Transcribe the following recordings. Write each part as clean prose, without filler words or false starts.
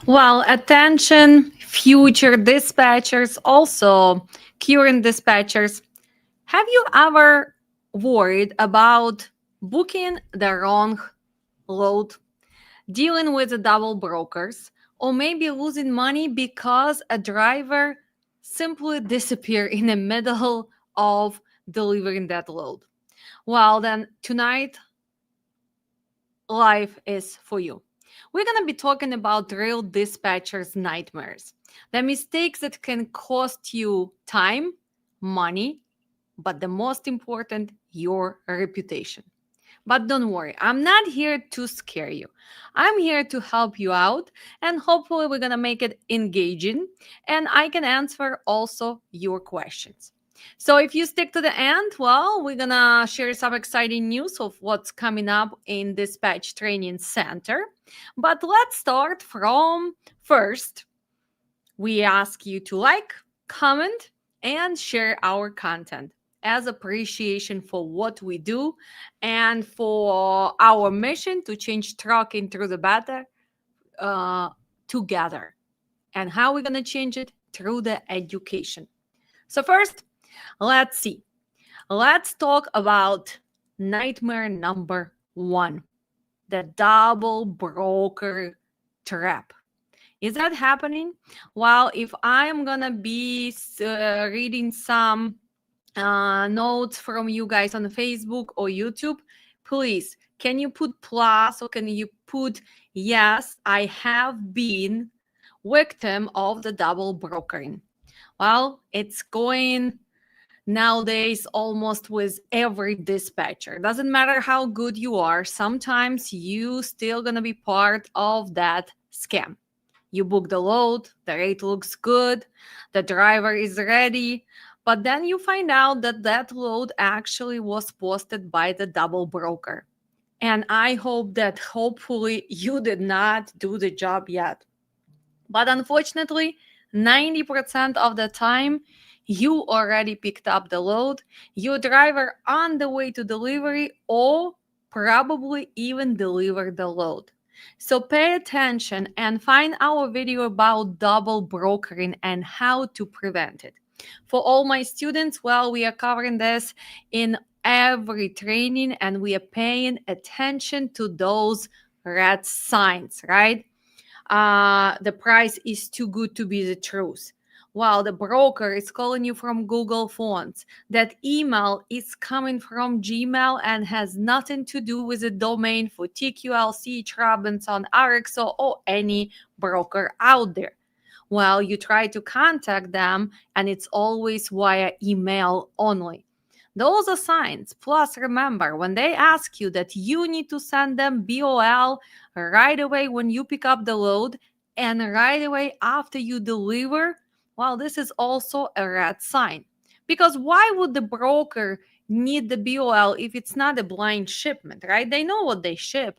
Well, attention, future dispatchers, also current dispatchers. Have you ever worried about booking the wrong load, dealing with the double brokers, or maybe losing money because a driver simply disappeared in the middle of delivering that load? Well, then tonight life is for you. We're going to be talking about real dispatchers' nightmares, the mistakes that can cost you time, money, but the most important, your reputation. But don't worry, I'm not here to scare you. I'm here to help you out, and hopefully, we're going to make it engaging and I can answer also your questions. So, if you stick to the end, well, we're going to share some exciting news of what's coming up in Dispatch Training Center. But let's start from first. We ask you to like, comment, and share our content as appreciation for what we do and for our mission to change trucking through the better uh, together. And how we're going to change it? Through the education. So, first, let's see. Let's talk about nightmare number one, the double broker trap. Is that happening? Well, if I am gonna be reading some notes from you guys on Facebook or YouTube, please, can you put plus or can you put yes, I have been victim of the double brokering? Well, it's going nowadays almost with every dispatcher. Doesn't matter how good you are, sometimes you still gonna be part of that scam. You book the load, the rate looks good, the driver is ready, but then you find out that that load actually was posted by the double broker. And I hope that hopefully you did not do the job yet. But unfortunately, 90% of the time, you already picked up the load, your driver on the way to delivery, or probably even delivered the load. So pay attention and find our video about double brokering and how to prevent it. For all my students, well, we are covering this in every training and we are paying attention to those red signs, right? The price is too good to be the truth. While the broker is calling you from Google Fonts, that email is coming from Gmail and has nothing to do with the domain for TQL, Robinson, RXO, or any broker out there. Well, you try to contact them and it's always via email only. Those are signs. Plus, remember, when they ask you that you need to send them BOL right away when you pick up the load and right away after you deliver, well, this is also a red sign. Because why would the broker need the BOL if it's not a blind shipment, right? They know what they ship,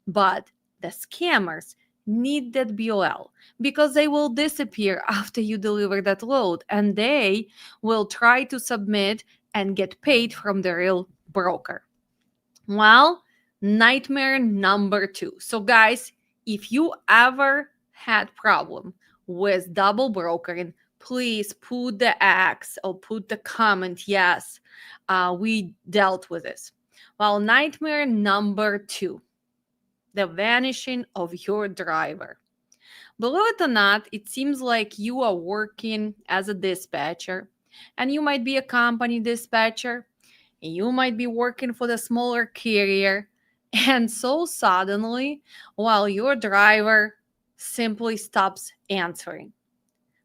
but the scammers need that BOL because they will disappear after you deliver that load and they will try to submit and get paid from the real broker. Well, nightmare number two. So, guys, if you ever had problem with double brokering, please put the X or put the comment. Yes, we dealt with this. Well, nightmare number two, the vanishing of your driver. Believe it or not, it seems like you are working as a dispatcher and you might be a company dispatcher and you might be working for the smaller carrier. And so suddenly, while your driver simply stops answering.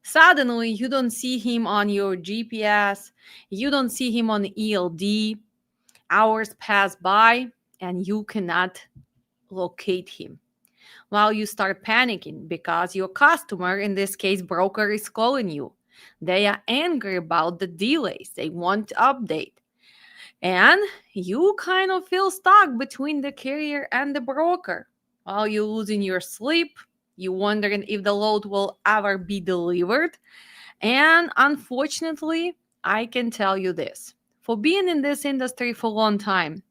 Suddenly, you don't see him on your GPS, you don't see him on ELD. Hours pass by and you cannot locate him. While you start panicking because your customer, in this case broker, is calling you. They are angry about the delays. They want to update. And you kind of feel stuck between the carrier and the broker. While you're losing your sleep, you wondering if the load will ever be delivered. And unfortunately, I can tell you this. For being in this industry for a long time,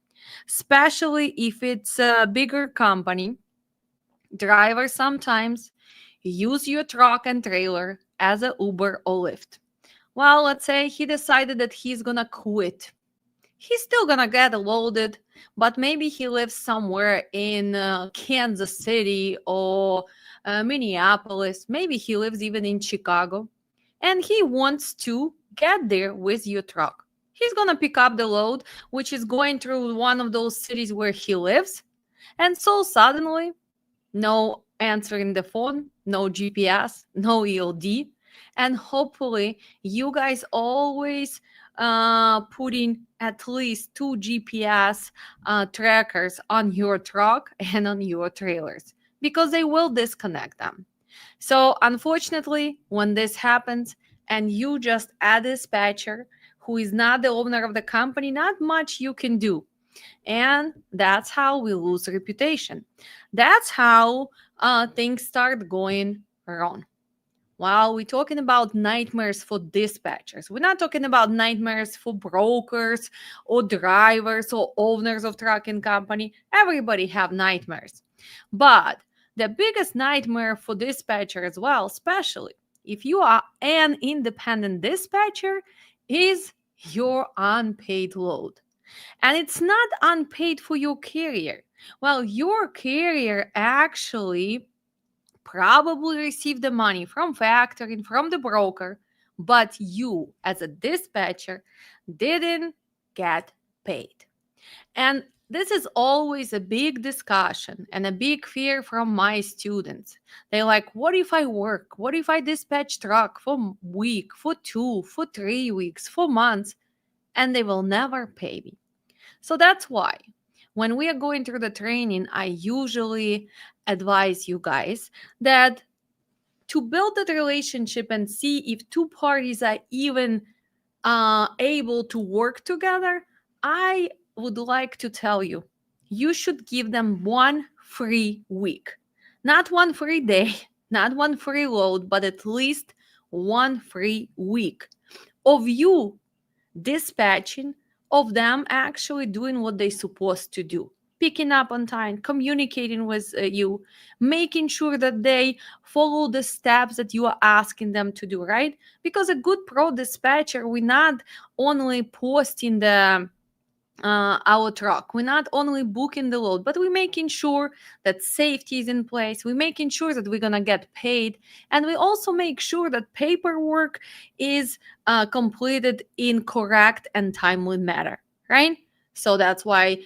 especially if it's a bigger company, drivers sometimes use your truck and trailer as a Uber or Lyft. Well, let's say he decided that he's gonna quit. He's still gonna get loaded, but maybe he lives somewhere in Kansas City or Minneapolis. Maybe he lives even in Chicago, and he wants to get there with your truck. He's gonna pick up the load, which is going through one of those cities where he lives, and so suddenly, no answering the phone, no GPS, no ELD, and hopefully you guys always putting at least two GPS trackers on your truck and on your trailers because they will disconnect them. So unfortunately, when this happens and you just add a dispatcher who is not the owner of the company, not much you can do. And that's how we lose reputation. That's how things start going wrong. While we're talking about nightmares for dispatchers, we're not talking about nightmares for brokers or drivers or owners of trucking company. Everybody have nightmares. But the biggest nightmare for dispatcher as well, especially if you are an independent dispatcher, is your unpaid load. And it's not unpaid for your carrier. Well, your carrier actually probably received the money from factoring, from the broker, but you, as a dispatcher, didn't get paid. And this is always a big discussion and a big fear from my students. They're like, what if I work? What if I dispatch truck for a week, for 2, for 3 weeks, for months, and they will never pay me? So that's why when we are going through the training, I usually advise you guys that to build that relationship and see if two parties are even able to work together, I would like to tell you, you should give them one free week. Not one free day, not one free load, but at least one free week of you dispatching, of them actually doing what they're supposed to do, picking up on time, communicating with you, making sure that they follow the steps that you are asking them to do, right? Because a good pro dispatcher, we're not only posting the our truck. We're not only booking the load, but we're making sure that safety is in place. We're making sure that we're gonna get paid, and we also make sure that paperwork is completed in correct and timely manner, right? So that's why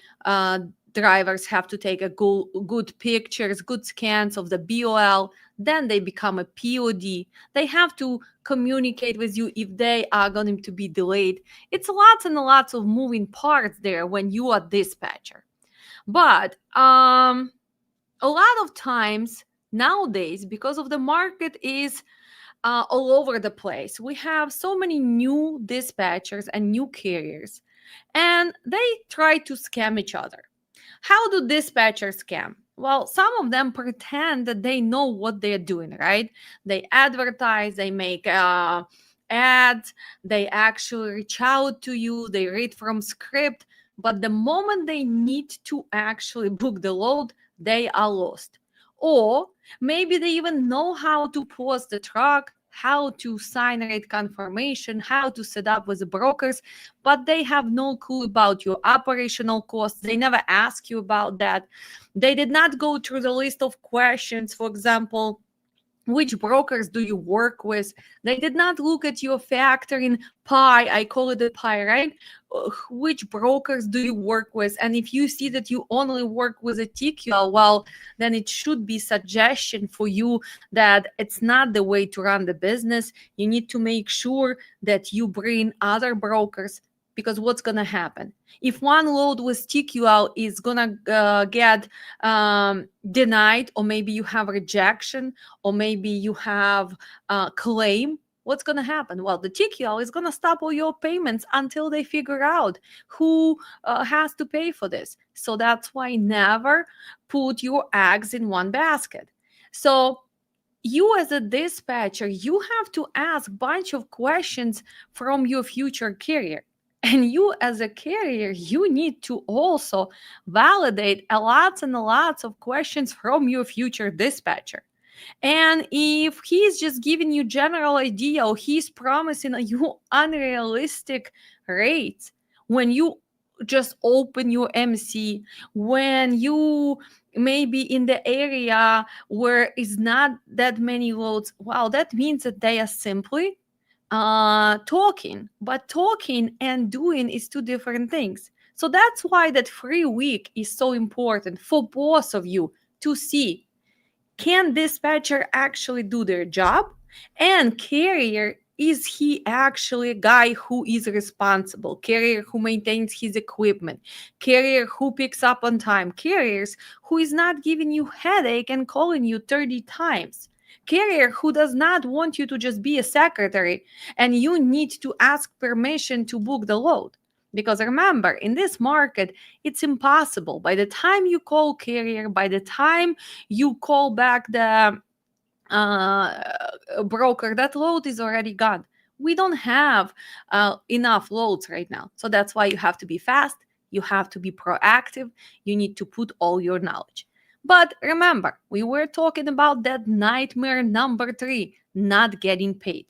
drivers have to take a good pictures, good scans of the BOL. Then they become a POD. They have to communicate with you if they are going to be delayed. It's lots and lots of moving parts there when you are dispatcher. But a lot of times nowadays, because of the market is all over the place, we have so many new dispatchers and new carriers, and they try to scam each other. How do dispatchers scam? Well, some of them pretend that they know what they're doing, right? They advertise, they make ads, they actually reach out to you, they read from script, but the moment they need to actually book the load, they are lost. Or maybe they even know how to post the truck, how to sign rate confirmation, how to set up with the brokers, but they have no clue about your operational costs. They never ask you about that. They did not go through the list of questions, for example, which brokers do you work with? They did not look at your factoring pie. I call it a pie, right? Which brokers do you work with? And if you see that you only work with a TQL, well, then it should be suggestion for you that it's not the way to run the business. You need to make sure that you bring other brokers, because what's going to happen? If one load with TQL is going to get denied, or maybe you have rejection, or maybe you have claim, what's going to happen? Well, the TQL is going to stop all your payments until they figure out who has to pay for this. So that's why never put your eggs in one basket. So you as a dispatcher, you have to ask a bunch of questions from your future carrier. And you as a carrier, you need to also validate a lots and lots of questions from your future dispatcher. And if he's just giving you general idea or he's promising you unrealistic rates, when you just open your MC, when you maybe in the area where is not that many loads, wow, that means that they are simply talking. But talking and doing is two different things. So that's why that free week is so important for both of you to see, can dispatcher actually do their job? And carrier, is he actually a guy who is responsible? Carrier who maintains his equipment? Carrier who picks up on time? Carriers who is not giving you headache and calling you 30 times? Carrier who does not want you to just be a secretary and you need to ask permission to book the load. Because remember, in this market, it's impossible. By the time you call carrier, by the time you call back the broker, that load is already gone. We don't have enough loads right now. So that's why you have to be fast. You have to be proactive. You need to put all your knowledge. But remember, we were talking about that nightmare number 3, not getting paid.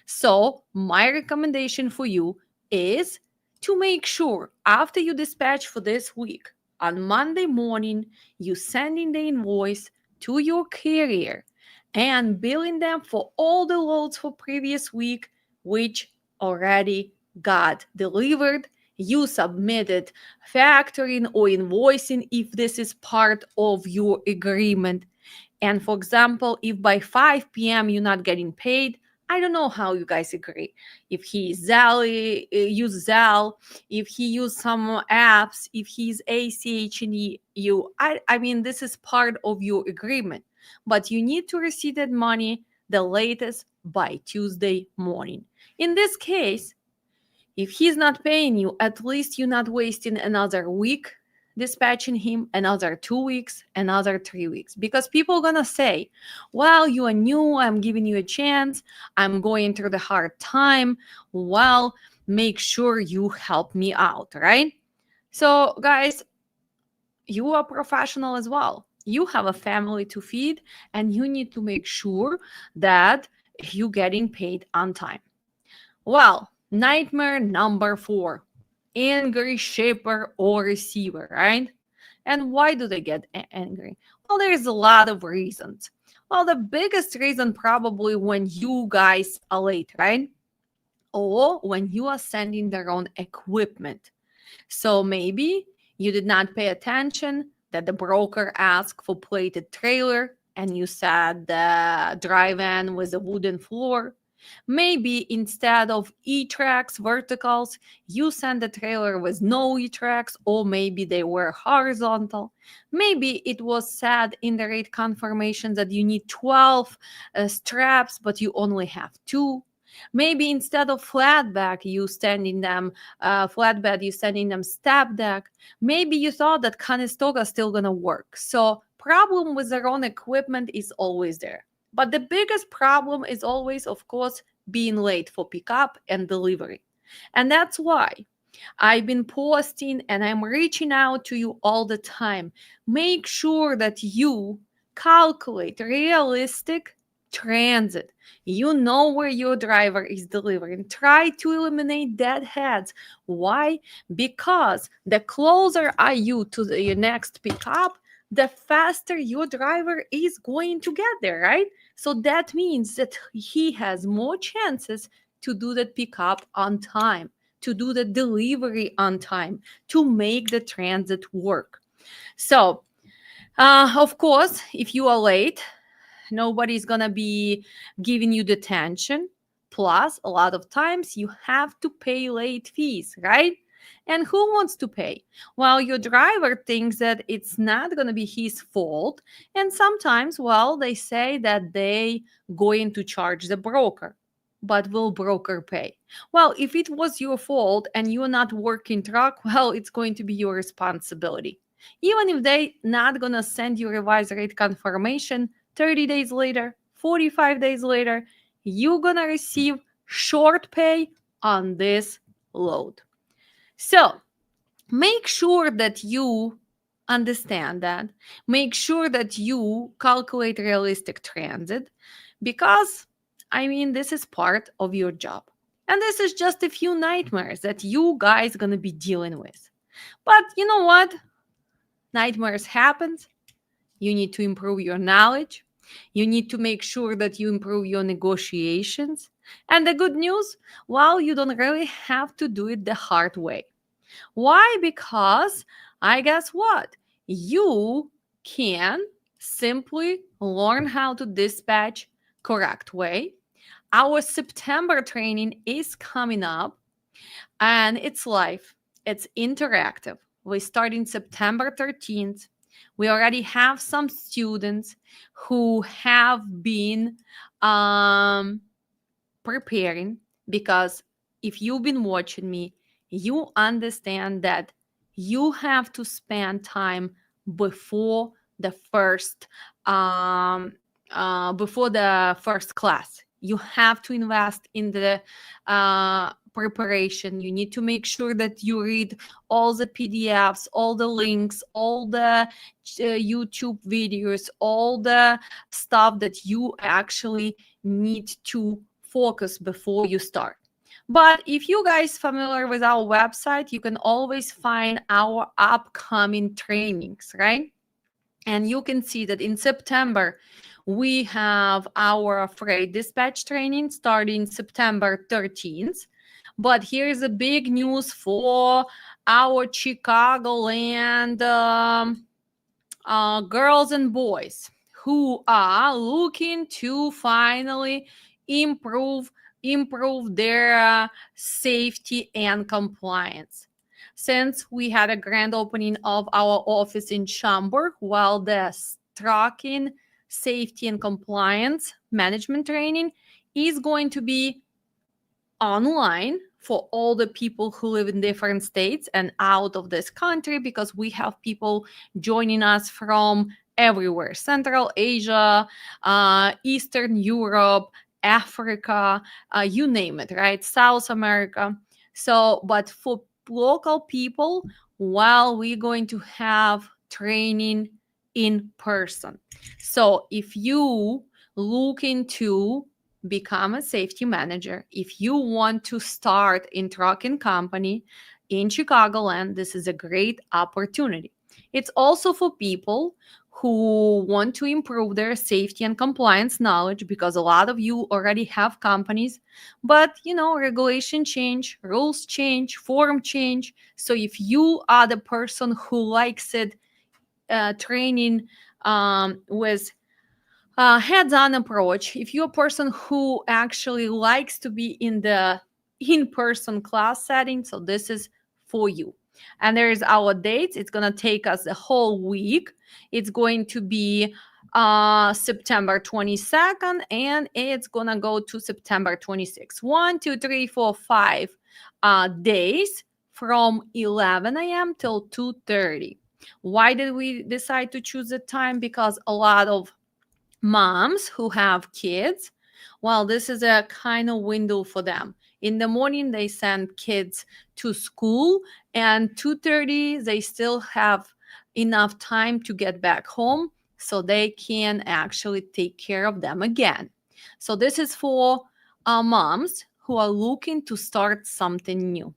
So my recommendation for you is to make sure after you dispatch for this week, on Monday morning, you send in the invoice to your carrier and billing them for all the loads for previous week, which already got delivered. You submitted factoring or invoicing if this is part of your agreement. And for example, if by 5 p.m. you're not getting paid, I don't know how you guys agree. If he use Zelle, if he use some apps, if he's ACH and you, I mean, this is part of your agreement. But you need to receive that money the latest by Tuesday morning. In this case, if he's not paying you, at least you're not wasting another week dispatching him, another 2 weeks, another 3 weeks. Because people are going to say, well, you are new, I'm giving you a chance, I'm going through the hard time. Well, make sure you help me out, right? So, guys, you are professional as well. You have a family to feed, and you need to make sure that you're getting paid on time. Well, nightmare number 4, angry shipper or receiver, right? And why do they get angry? Well, there's a lot of reasons. Well, the biggest reason probably when you guys are late, right? Or when you are sending their own equipment. So maybe you did not pay attention that the broker asked for plated trailer and you said the drive-in with a wooden floor. Maybe instead of E-tracks verticals, you sent the trailer with no E-tracks, or maybe they were horizontal. Maybe it was said in the rate confirmation that you need 12 straps, but you only have 2. Maybe instead of flatbed, you sending them step deck. Maybe you thought that Conestoga still gonna work. So problem with their own equipment is always there. But the biggest problem is always, of course, being late for pickup and delivery. And that's why I've been posting and I'm reaching out to you all the time. Make sure that you calculate realistic transit. You know where your driver is delivering. Try to eliminate deadheads. Why? Because the closer are you to your next pickup, the faster your driver is going to get there, right? So that means that he has more chances to do that pickup on time, to do the delivery on time, to make the transit work. So, of course, if you are late, nobody's gonna be giving you the attention. Plus, a lot of times you have to pay late fees, right? And who wants to pay? Well, your driver thinks that it's not going to be his fault. And sometimes, well, they say that they going to charge the broker. But will broker pay? Well, if it was your fault and you're not working truck, well, it's going to be your responsibility. Even if they not going to send you revised rate confirmation 30 days later, 45 days later, you're going to receive short pay on this load. So make sure that you Understand that. Make sure that you calculate realistic transit because, I mean, this is part of your job. And this is just a few nightmares that you guys going to be dealing with. But you know what? Nightmares happen. You need to improve your knowledge. You need to make sure that you improve your negotiations. And the good news, well, you don't really have to do it the hard way. Why? Because I guess what? You can simply learn how to dispatch correct way. Our September training is coming up and it's live. It's interactive. We start in September 13th. We already have some students who have been um, preparing because if you've been watching me, you understand that you have to spend time before the first um, before the first class. You have to invest in the preparation. You need to make sure that you read all the PDFs, all the links, all the YouTube videos, all the stuff that you actually need to focus before you start. But if you guys familiar with our website, you can always find our upcoming trainings, right? And you can see that in September, we have our freight dispatch training starting September 13th. But here's a big news for our Chicagoland girls and boys who are looking to finally improve improve their safety and compliance. Since we had a grand opening of our office in Schaumburg, while the trucking safety and compliance management training is going to be online for all the people who live in different states and out of this country, because we have people joining us from everywhere: Central Asia, Eastern Europe, Africa, you name it, right? South America. So, but for local people, while we're going to have training in person. So, if you look into become a safety manager, if you want to start in trucking company in Chicagoland, this is a great opportunity. It's also for people who want to improve their safety and compliance knowledge, because a lot of you already have companies, but you know, regulation change, rules change, form change. So if you are the person who likes it, training with hands-on approach, if you're a person who actually likes to be in the in-person class setting, so this is for you. And there's our dates. It's going to take us a whole week. It's going to be September 22nd, and it's going to go to September 26th. 1, 2, 3, 4, 5 days from 11 a.m. till 2:30. Why did we decide to choose the time? Because a lot of moms who have kids, well, this is a kind of window for them. In the morning they send kids to school, and 2:30 they still have enough time to get back home so they can actually take care of them again. So this is for moms who are looking to start something new.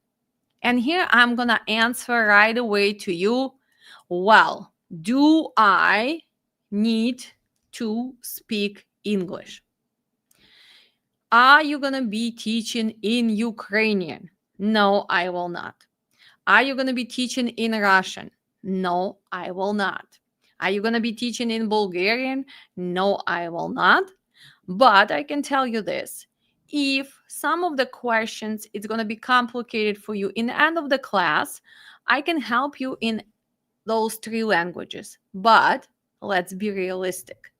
And here I'm gonna answer right away to you. Well, do I need to speak English? Are you going to be teaching in Ukrainian? No, I will not. Are you going to be teaching in Russian? No, I will not. Are you going to be teaching in Bulgarian? No, I will not. But I can tell you this. If some of the questions it's going to be complicated for you in the end of the class, I can help you in those three languages. But let's be realistic.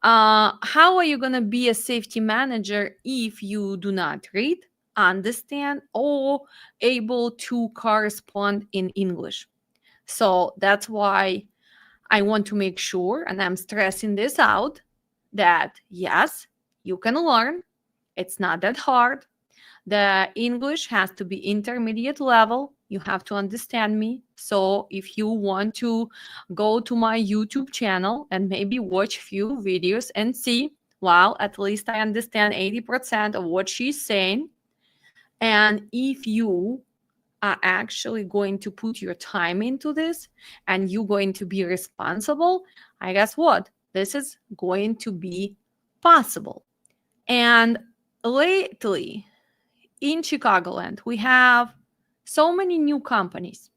How are you going to be a safety manager if you do not read, understand, or able to correspond in English? So that's why I want to make sure, and I'm stressing this out, that yes, you can learn. It's not that hard. The English has to be intermediate level. You have to understand me. So if you want to go to my YouTube channel and maybe watch few videos and see, well, at least I understand 80% of what she's saying. And if you are actually going to put your time into this and you're going to be responsible, I guess what? This is going to be possible. And lately in Chicagoland, we have so many new companies.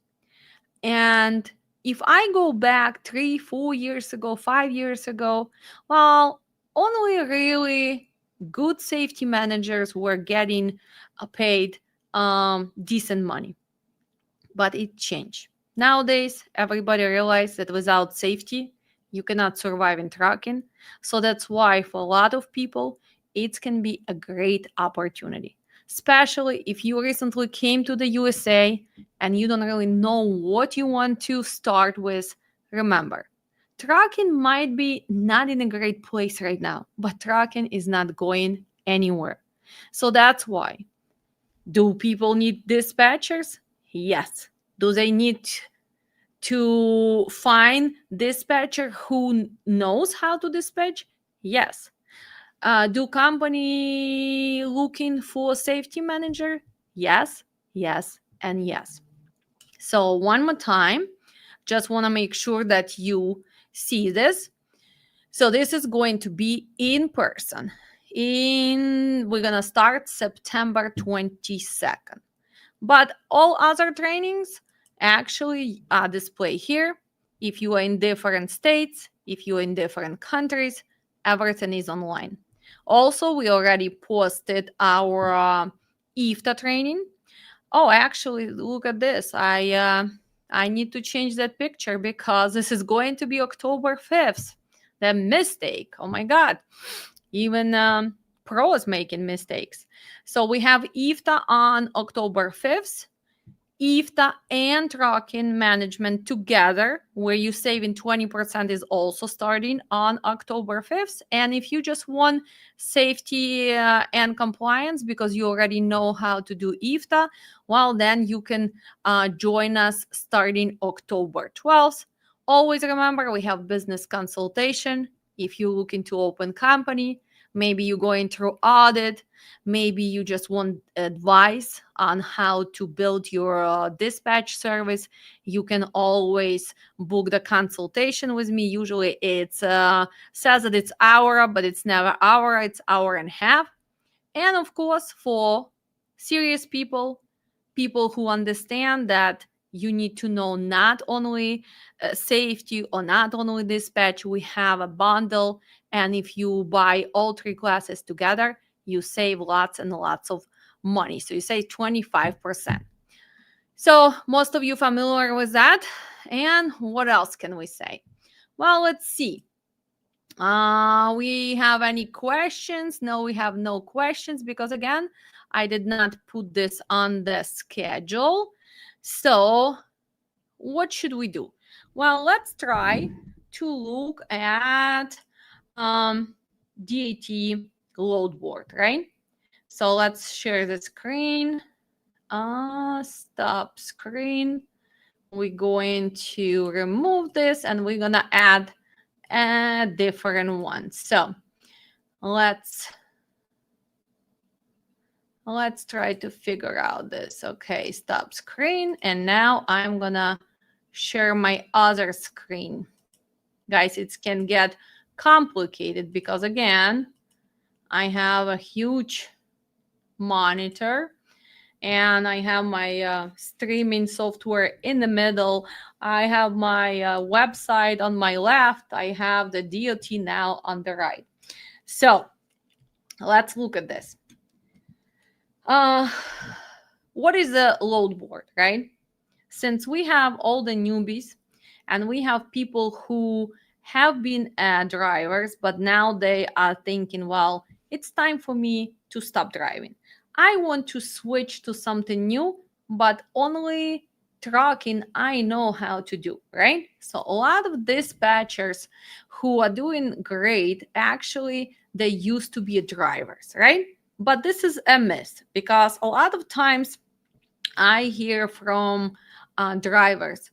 And if I go back 3, 4 years ago, 5 years ago, well, only really good safety managers were getting paid decent money. But it changed. Nowadays, everybody realized that without safety, you cannot survive in trucking. So that's why for a lot of people, it can be a great opportunity, especially if you recently came to the USA and you don't really know what you want to start with. Remember, trucking might be not in a great place right now, but trucking is not going anywhere. So that's why. Do people need dispatchers? Yes. Do they need to find dispatcher who knows how to dispatch? Yes. Do company looking for safety manager? Yes, yes, and yes. So one more time, just want to make sure that you see this. So this is going to be in person. We're gonna start September 22nd. But all other trainings actually are displayed here. If you are in different states, if you are in different countries, everything is online. Also, we already posted our IFTA training. Oh, actually, look at this. I need to change that picture because this is going to be October 5th. The mistake. Oh my God. Even pros making mistakes. So we have IFTA on October 5th. IFTA and trucking management together, where you saving 20%, is also starting on October 5th. And if you just want safety and compliance because you already know how to do IFTA, well, then you can join us starting October 12th. Always remember, we have business consultation. If you look into open company, maybe you're going through audit, maybe you just want advice on how to build your dispatch service, you can always book the consultation with me. Usually it's says that it's hour, but it's never hour, it's hour and a half. And of course, for serious people, people who understand that you need to know not only safety or not only dispatch, we have a bundle. And if you buy all 3 classes together, you save lots and lots of money. So you save 25%. So most of you familiar with that. And what else can we say? Well, let's see. We have any questions? No, we have no questions because again, I did not put this on the schedule. So what should we do? Well, let's try to look at DAT load board, right? So let's share the screen. Stop screen. We're going to remove this and we're gonna add a different one. So let's try to figure out this. Okay, stop screen. And now I'm gonna share my other screen. Guys, it can get complicated because again, I have a huge monitor and I have my streaming software in the middle. I have my website on my left. I have the DOT now on the right. So let's look at this. What is the load board, right? Since we have all the newbies and we have people who have been drivers, but now they are thinking, well, it's time for me to stop driving. I want to switch to something new, but only trucking I know how to do, right? So a lot of dispatchers who are doing great, actually, they used to be drivers, right? But this is a myth because a lot of times I hear from drivers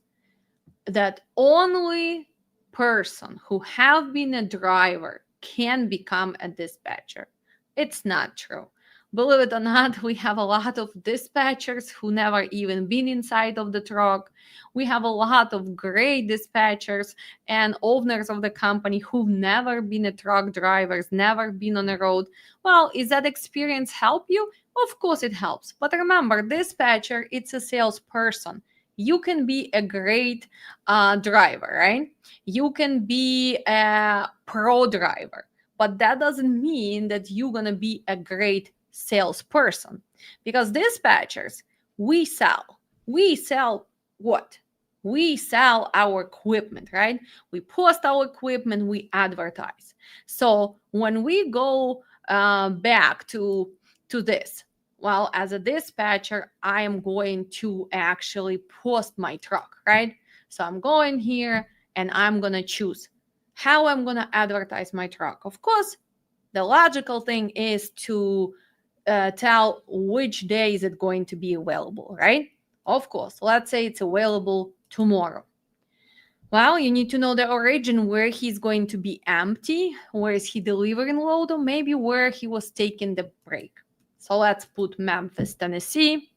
that only person who have been a driver can become a dispatcher. It's not true. Believe it or not, we have a lot of dispatchers who never even been inside of the truck. We have a lot of great dispatchers and owners of the company who've never been a truck drivers, never been on the road. Well, is that experience help you? Of course it helps. But remember, dispatcher, it's a salesperson. You can be a great driver, right? You can be a pro driver, but that doesn't mean that you're going to be a great salesperson because dispatchers, we sell. We sell what? We sell our equipment, right? We post our equipment, we advertise. So when we go back to this, well, as a dispatcher, I am going to actually post my truck, right? So I'm going here and I'm going to choose how I'm going to advertise my truck. Of course, the logical thing is to tell which day is it going to be available, right? Of course, let's say it's available tomorrow. Well, you need to know the origin where he's going to be empty, where is he delivering load, or maybe where he was taking the break. So let's put Memphis, Tennessee.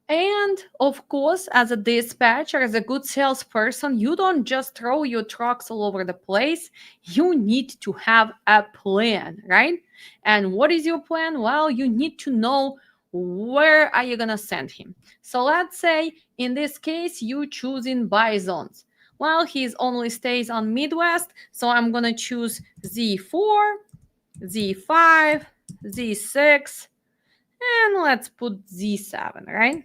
And of course, as a dispatcher, as a good salesperson, you don't just throw your trucks all over the place. You need to have a plan, right? And what is your plan? Well, you need to know where are you going to send him. So let's say in this case, you choosing by zones. Well, he only stays on Midwest, so I'm going to choose Z4, Z5, Z6, and let's put Z7, right?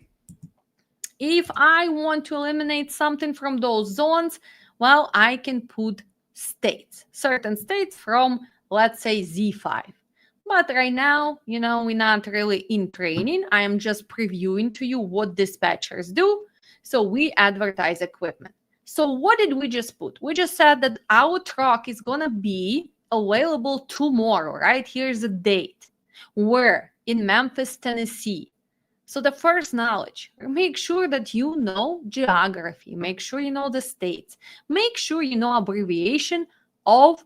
If I want to eliminate something from those zones, well, I can put states, certain states from, let's say, Z5. But right now, we're not really in training. I am just previewing to you what dispatchers do. So we advertise equipment. So what did we just put? We just said that our truck is going to be available tomorrow, right? Here's the date. Where? In Memphis, Tennessee. So the first knowledge, make sure that you know geography, make sure you know the states, make sure you know abbreviation of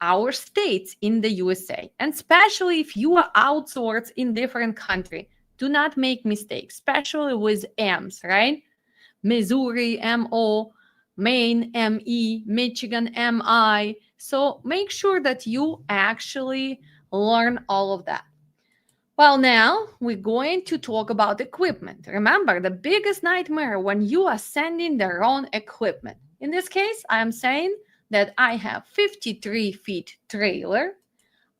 our states in the USA. And especially if you are outsourced in different country, do not make mistakes, especially with M's, right? Missouri, MO, Maine, ME, Michigan, MI. So make sure that you actually learn all of that. Well, now we're going to talk about equipment. Remember, the biggest nightmare when you are sending the wrong equipment. In this case, I am saying that I have 53 feet trailer.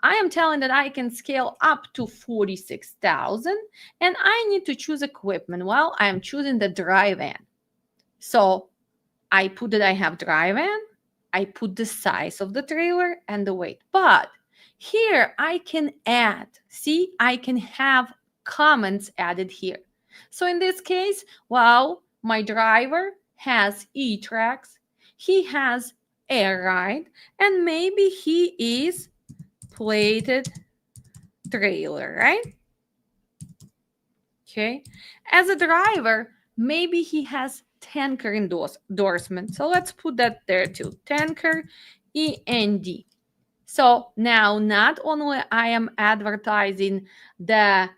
I am telling that I can scale up to 46,000 and I need to choose equipment. Well, I am choosing the dry van. So I put that I have dry van. I put the size of the trailer and the weight. But here I can add, see, I can have comments added here. So in this case, well, my driver has E-Tracks, he has air ride, and maybe he is plated trailer, right? Okay. As a driver, maybe he has tanker endorsement. So let's put that there too. Tanker END. So now not only I am advertising the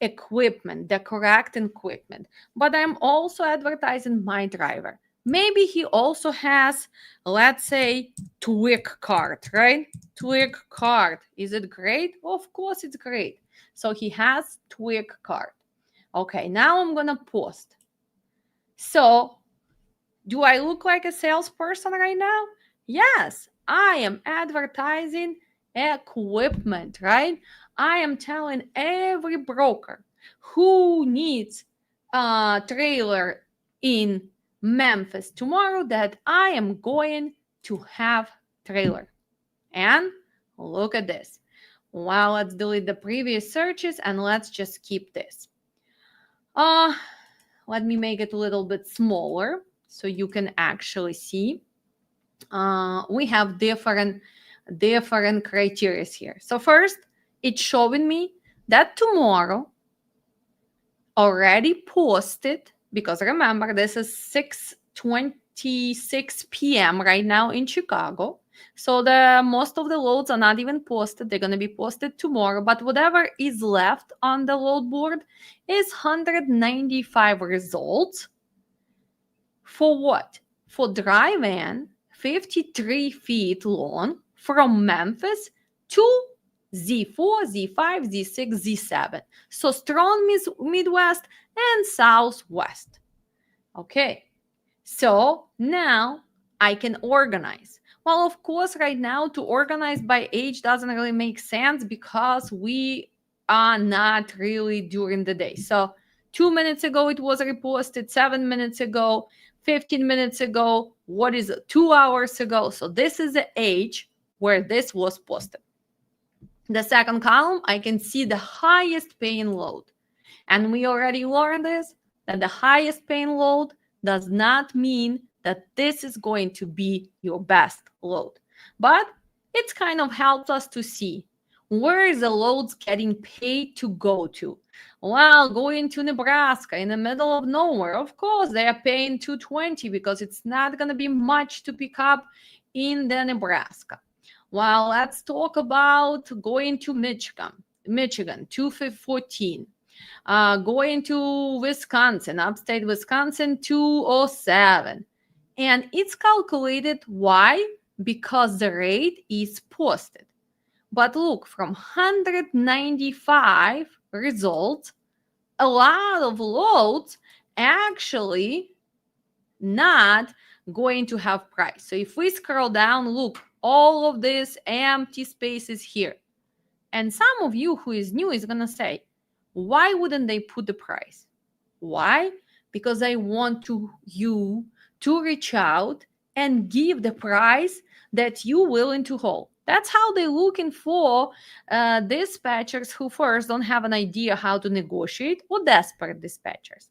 equipment, the correct equipment, but I'm also advertising my driver. Maybe he also has, let's say, Twig card, right? Twig card. Is it great? Of course it's great. So he has Twig card. Okay, now I'm going to post. So do I look like a salesperson right now? Yes, I am advertising equipment, right? I am telling every broker who needs a trailer in Memphis tomorrow that I am going to have trailer. And look at this. Well, let's delete the previous searches and let's just keep this. Let me make it a little bit smaller so you can actually see. We have different criteria here. So first, it's showing me that tomorrow already posted, because remember, this is 6:26 p.m. right now in Chicago. So the most of the loads are not even posted. They're going to be posted tomorrow. But whatever is left on the load board is 195 results. For what? For dry van, 53 feet long from Memphis to Z4, Z5, Z6, Z7. So strong Midwest and Southwest. Okay, so now I can organize. Well, of course, right now to organize by age doesn't really make sense because we are not really during the day. So 2 minutes ago it was reposted, 7 minutes ago, 15 minutes ago, what is it, 2 hours ago. So this is the age where this was posted. The second column, I can see the highest paying load. And we already learned this, that the highest paying load does not mean that this is going to be your best load. But it's kind of helped us to see where is the loads getting paid to go to. Well, going to Nebraska in the middle of nowhere, of course, they are paying $220 because it's not going to be much to pick up in the Nebraska. Well, let's talk about going to Michigan, 214. Going to Wisconsin, upstate Wisconsin, 207. And it's calculated. Why? Because the rate is posted. But look, from 195 results, a lot of loads actually not going to have price. So if we scroll down, look, all of this empty spaces here. And some of you who is new is going to say, why wouldn't they put the price? Why? Because I want you to reach out and give the price that you're willing to hold. That's how they're looking for dispatchers who first don't have an idea how to negotiate, or desperate dispatchers.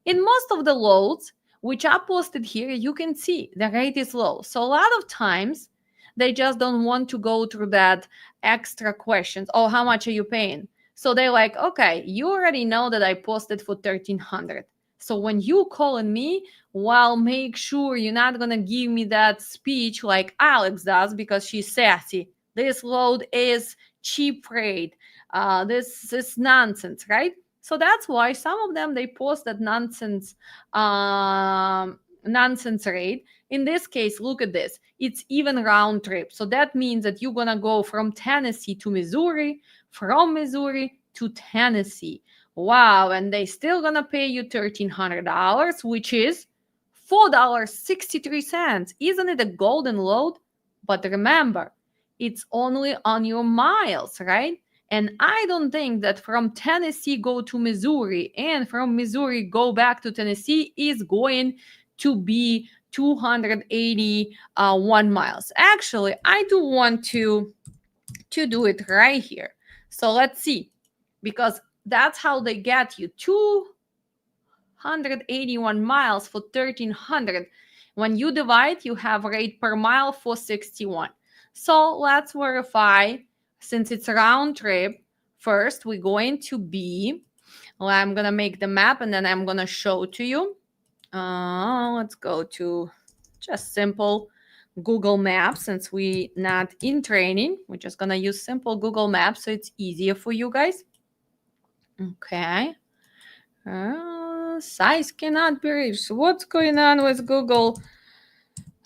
In most of the loads, which are posted here, you can see the rate is low. So a lot of times, they just don't want to go through that extra questions. Oh, how much are you paying? So they're like, okay, you already know that I posted for 1,300. So when you calling me, well, make sure you're not going to give me that speech like Alex does because she's sassy. This load is cheap rate. This is nonsense, right? So that's why some of them, they post that nonsense rate. In this case, look at this. It's even round trip. So that means that you're going to go from Tennessee to Missouri, from Missouri to Tennessee. Wow. And they still going to pay you $1,300, which is $4.63. Isn't it a golden load? But remember, it's only on your miles, right? And I don't think that from Tennessee go to Missouri and from Missouri go back to Tennessee is going to be 281 miles. Actually, I do want to do it right here. So let's see, because that's how they get you 281 miles for 1,300. When you divide, you have rate per mile for 61. So let's verify, since it's a round trip. First, we're going to be, well, I'm going to make the map and then I'm going to show to you. Let's go to just simple Google Maps. Since we're not in training, we're just going to use simple Google Maps so it's easier for you guys. Okay. Size cannot be reached. What's going on with Google?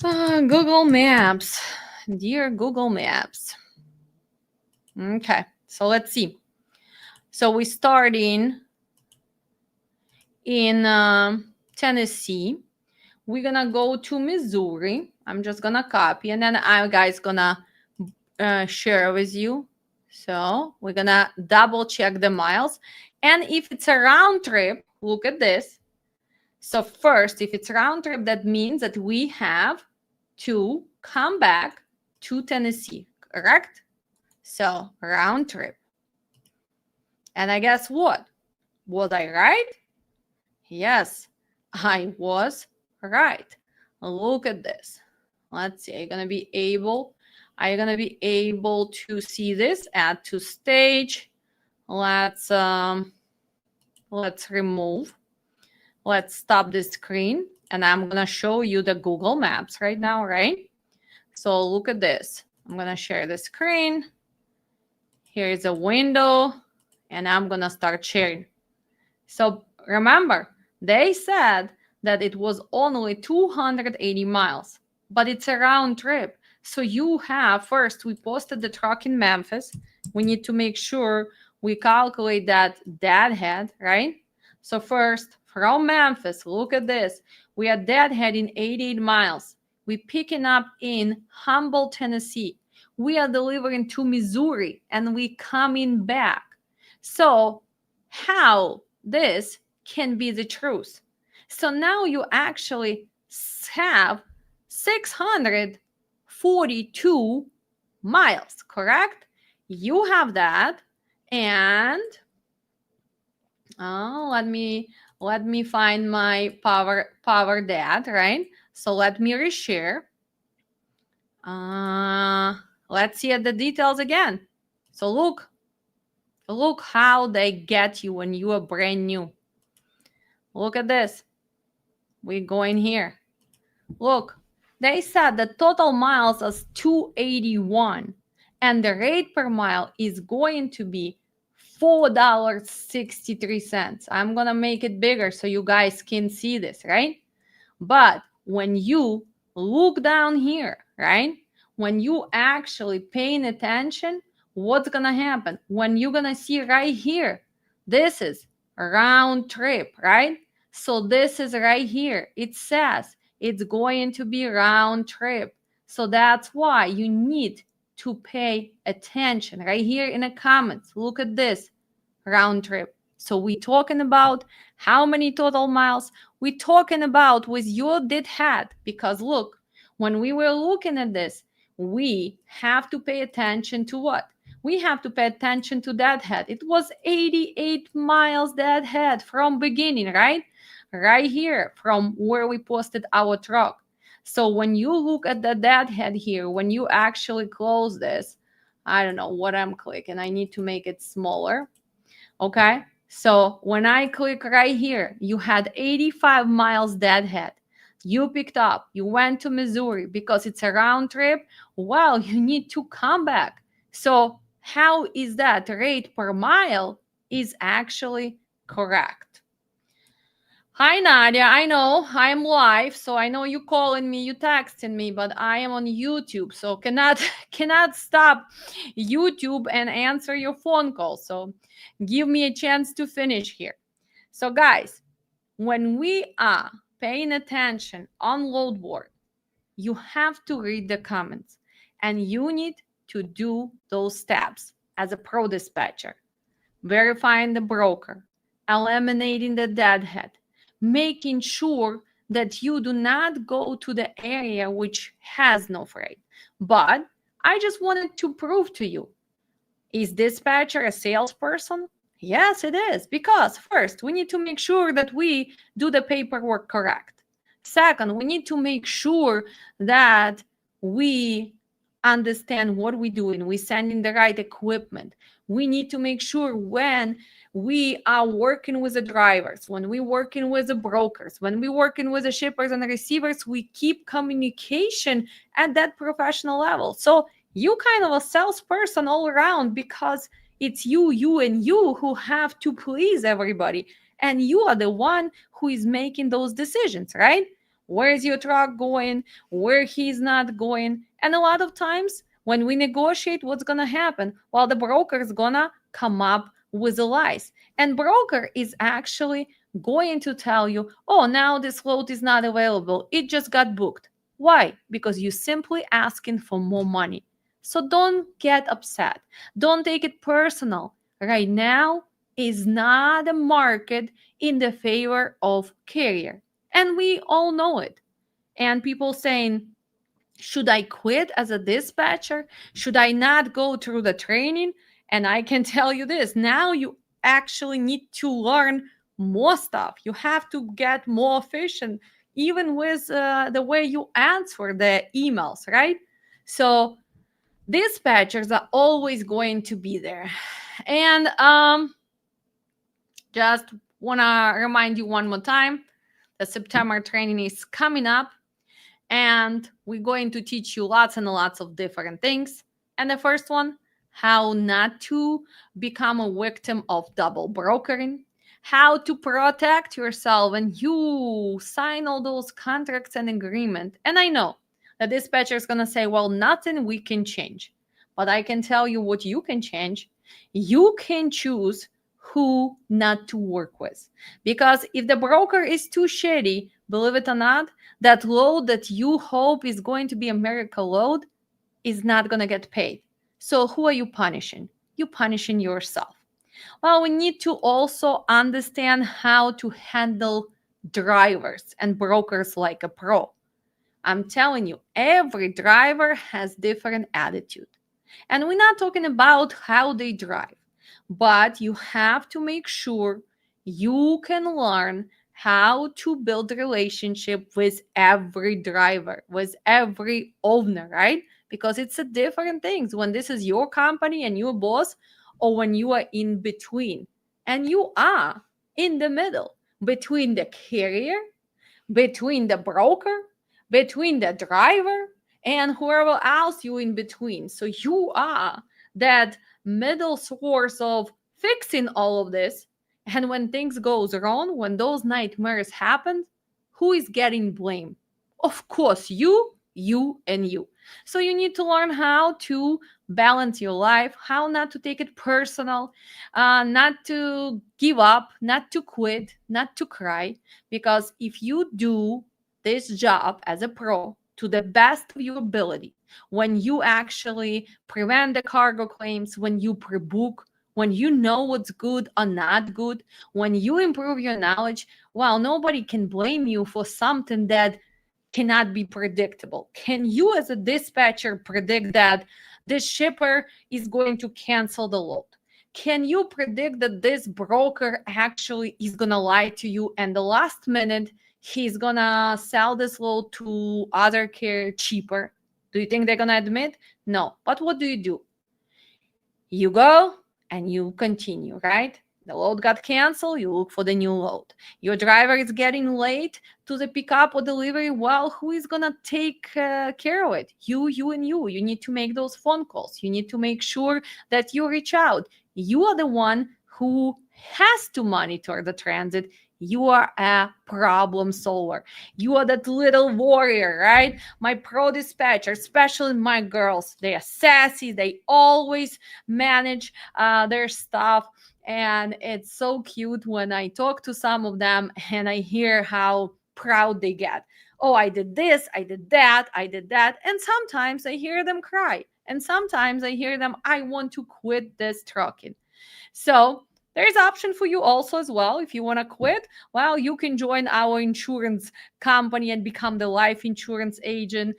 Google Maps. Dear Google Maps. Okay, so let's see. So we're starting in Tennessee. We're going to go to Missouri. I'm just going to copy, and then I'm guys going to share with you. So we're going to double check the miles. And if it's a round trip, look at this. So first, if it's round trip, that means that we have to come back to Tennessee, correct? So round trip. And I guess what? Was I right? Yes, I was right. Look at this. Let's see. I'm going to be able. Are you gonna be able to see this? Add to stage. Let's remove. Let's stop the screen, and I'm gonna show you the Google Maps right now, right? So look at this. I'm gonna share the screen. Here is a window, and I'm gonna start sharing. So remember, they said that it was only 280 miles, but it's a round trip. So you have, first, we posted the truck in Memphis. We need to make sure we calculate that deadhead, right? So first, from Memphis, look at this. We are deadheading 88 miles. We picking up in Humboldt, Tennessee. We are delivering to Missouri, and we coming back. So how this can be the truth? So now you actually have 642 miles, correct? You have that. And let me find my power dad, right? So let me reshare. Let's see at the details again. So look how they get you when you are brand new. Look at this. We're going here. Look, they said the total miles is 281, and the rate per mile is going to be $4.63. I'm gonna make it bigger so you guys can see this, right? But when you look down here, right? When you actually paying attention, what's gonna happen? When you're gonna see right here, this is a round trip, right? So this is right here. It says it's going to be round trip. So that's why you need to pay attention right here in the comments. Look at this round trip. So we talking about how many total miles? We talking about with your deadhead, because look, when we were looking at this, we have to pay attention to what? We have to pay attention to deadhead. It was 88 miles deadhead from beginning, right? Right here from where we posted our truck. So when you look at the deadhead here, when you actually close this, I don't know what I'm clicking. I need to make it smaller. Okay, so when I click right here, you had 85 miles deadhead. You picked up, you went to Missouri because it's a round trip. Well, you need to come back. So how is that rate per mile is actually correct? Hi, Nadia. I know I'm live, so I know you calling me, you texting me, but I am on YouTube, so cannot stop YouTube and answer your phone call. So give me a chance to finish here. So guys, when we are paying attention on load board, you have to read the comments, and you need to do those steps as a pro dispatcher: verifying the broker, eliminating the deadhead, making sure that you do not go to the area which has no freight. But I just wanted to prove to you, is dispatcher a salesperson? Yes, it is. Because first, we need to make sure that we do the paperwork correct. Second, we need to make sure that we understand what we're doing. We send in the right equipment. We need to make sure when we are working with the drivers, when we're working with the brokers, when we're working with the shippers and the receivers, we keep communication at that professional level. So you kind of a salesperson all around, because it's you and you who have to please everybody, and you are the one who is making those decisions, right? Where is your truck going, where he's not going? And a lot of times when we negotiate, what's gonna happen? Well, the broker is gonna come up with the lies, and broker is actually going to tell you, oh, now this load is not available, it just got booked. Why? Because you're simply asking for more money. So don't get upset. Don't take it personal. Right now is not a market in the favor of carrier. And we all know it. And people saying, should I quit as a dispatcher? Should I not go through the training? And I can tell you this, now you actually need to learn more stuff. You have to get more efficient, even with the way you answer the emails, right? So Dispatchers are always going to be there. And just want to remind you one more time, the September training is coming up, and we're going to teach you lots and lots of different things. And the first one, how not to become a victim of double brokering, how to protect yourself when you sign all those contracts and agreement. And I know the dispatcher is going to say, well, nothing we can change. But I can tell you what you can change. You can choose who not to work with. Because if the broker is too shady, believe it or not, that load that you hope is going to be a miracle load is not going to get paid. So who are you punishing? You punishing yourself. Well, we need to also understand how to handle drivers and brokers like a pro. I'm telling you, every driver has different attitude. And we're not talking about how they drive, but you have to make sure you can learn how to build relationship with every driver, with every owner, right? Because it's a different things when this is your company and you're boss, or when you are in between. And you are in the middle between the carrier, between the broker, between the driver, and whoever else you in between. So you are that middle source of fixing all of this. And when things goes wrong, when those nightmares happen, who is getting blamed? Of course, and you. So you need to learn how to balance your life, how not to take it personal, not to give up, not to quit, not to cry, because if you do this job as a pro to the best of your ability, when you actually prevent the cargo claims, when you pre-book, when you know what's good or not good, when you improve your knowledge, well, nobody can blame you for something that cannot be predictable. Can you, as a dispatcher, predict that this shipper is going to cancel the load? Can you predict that this broker actually is going to lie to you and the last minute he's going to sell this load to other carrier cheaper? Do you think they're going to admit? No. But what do? You go and you continue, right? The load got canceled, you look for the new load. Your driver is getting late to the pickup or delivery. Well, who is going to take care of it? You, and you. You need to make those phone calls. You need to make sure that you reach out. You are the one who has to monitor the transit. You are a problem solver. You are that little warrior, right? My pro dispatcher, especially my girls, they are sassy. They always manage their stuff. And it's so cute when I talk to some of them and I hear how proud they get. Oh, I did this, I did that, I did that. And sometimes I hear them cry. And sometimes I hear them, I want to quit this trucking. So there's option for you also as well. If you want to quit, well, you can join our insurance company and become the life insurance agent,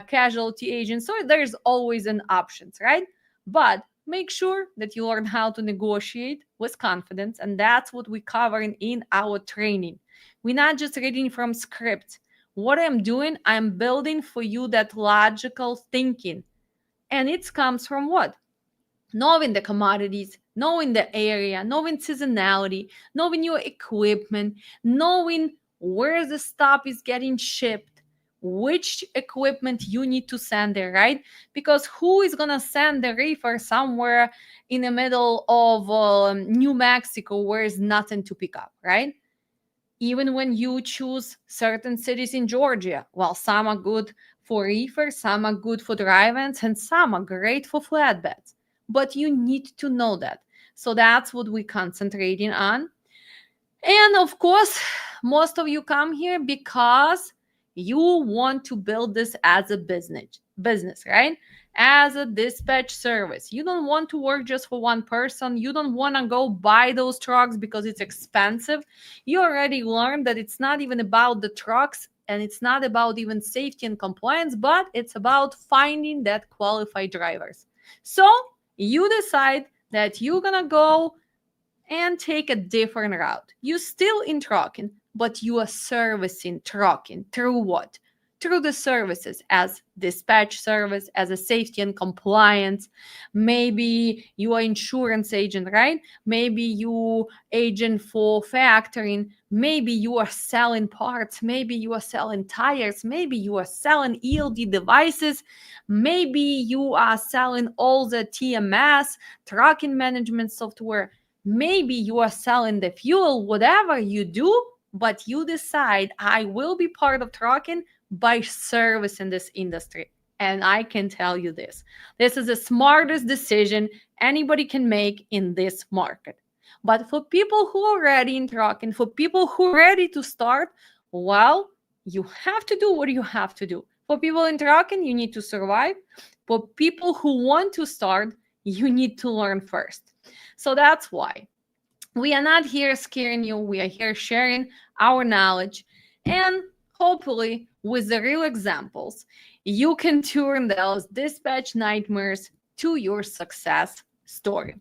casualty agent. So there's always an options, right? But make sure that you learn how to negotiate with confidence. And that's what we're covering in our training. We're not just reading from script. What I'm doing, I'm building for you that logical thinking. And it comes from what? Knowing the commodities, knowing the area, knowing seasonality, knowing your equipment, knowing where the stuff is getting shipped, which equipment you need to send there, right? Because who is going to send the reefer somewhere in the middle of New Mexico where there's nothing to pick up, right? Even when you choose certain cities in Georgia, well, some are good for reefers, some are good for dry vans, and some are great for flatbeds. But you need to know that. So that's what we're concentrating on. And of course, most of you come here because you want to build this as a business, right? As a dispatch service. You don't want to work just for one person. You don't want to go buy those trucks because it's expensive. You already learned that it's not even about the trucks and it's not about even safety and compliance, but it's about finding that qualified drivers. So you decide that you're going to go and take a different route. You still in trucking, but you are servicing trucking through what? through the services as dispatch service, as a safety and compliance. Maybe you are insurance agent, right? Maybe you agent for factoring. Maybe you are selling parts. Maybe you are selling tires. Maybe you are selling ELD devices. Maybe you are selling all the TMS, trucking management software. Maybe you are selling the fuel. Whatever you do, but you decide, I will be part of trucking by service in this industry. And I can tell you this is the smartest decision anybody can make in this market. But for people who are ready in trucking, for people who are ready to start, well, you have to do what you have to do. For people in trucking, you need to survive. For people who want to start, you need to learn first. So that's why we are not here scaring you. We are here sharing our knowledge. And hopefully, with the real examples, you can turn those dispatch nightmares to your success story.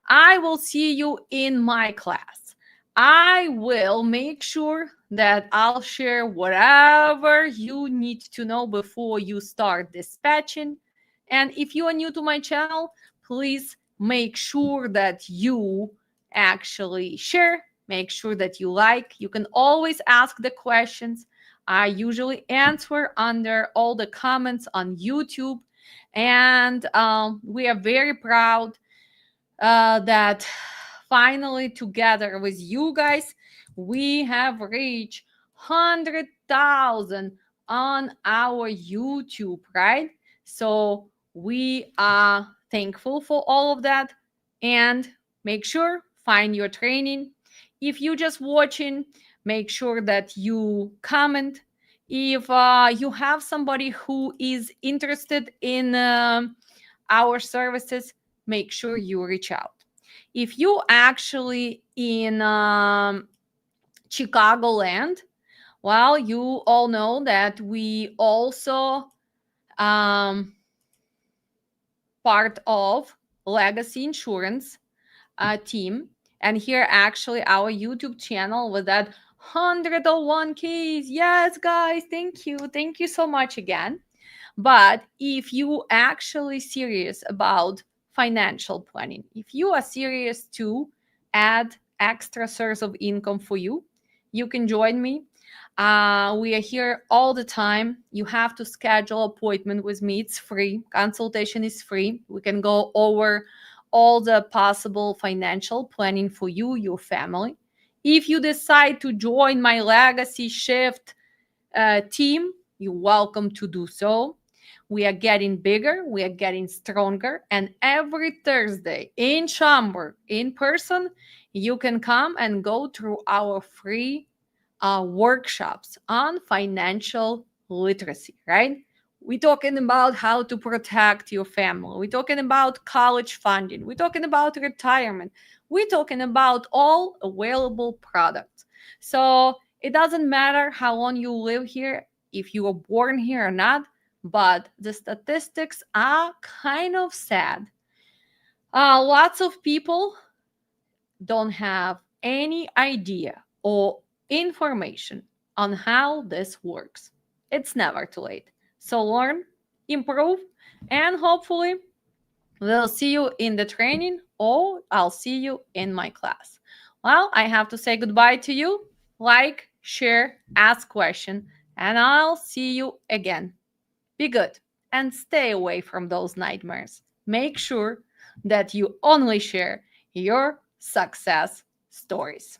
I will see you in my class. I will make sure that I'll share whatever you need to know before you start dispatching. And if you are new to my channel, please make sure that you actually share, make sure that you like. You can always ask the questions. I usually answer under all the comments on YouTube. And we are very proud that finally, together with you guys, we have reached 100,000 on our YouTube, right? So we are thankful for all of that. And make sure, find your training. If you just watching, make sure that you comment. If you have somebody who is interested in our services, make sure you reach out. If you actually in Chicagoland, well, you all know that we also part of Legacy Insurance team. And here actually our YouTube channel with that 101Ks. Yes, guys, thank you. Thank you so much again. But if you actually serious about financial planning, if you are serious to add extra source of income for you, you can join me. We are here all the time. You have to schedule appointment with me. It's free. Consultation is free. We can go over all the possible financial planning for you, your family. If you decide to join my Legacy Shift team, you're welcome to do so. We are getting bigger, we are getting stronger, and every Thursday in Schaumburg, in person, you can come and go through our free workshops on financial literacy, right? We're talking about how to protect your family. We're talking about college funding. We're talking about retirement. We're talking about all available products. So it doesn't matter how long you live here, if you were born here or not, but the statistics are kind of sad. Lots of people don't have any idea or information on how this works. It's never too late. So learn, improve, and hopefully we'll see you in the training or I'll see you in my class. Well, I have to say goodbye to you. Like, share, ask question, and I'll see you again. Be good and stay away from those nightmares. Make sure that you only share your success stories.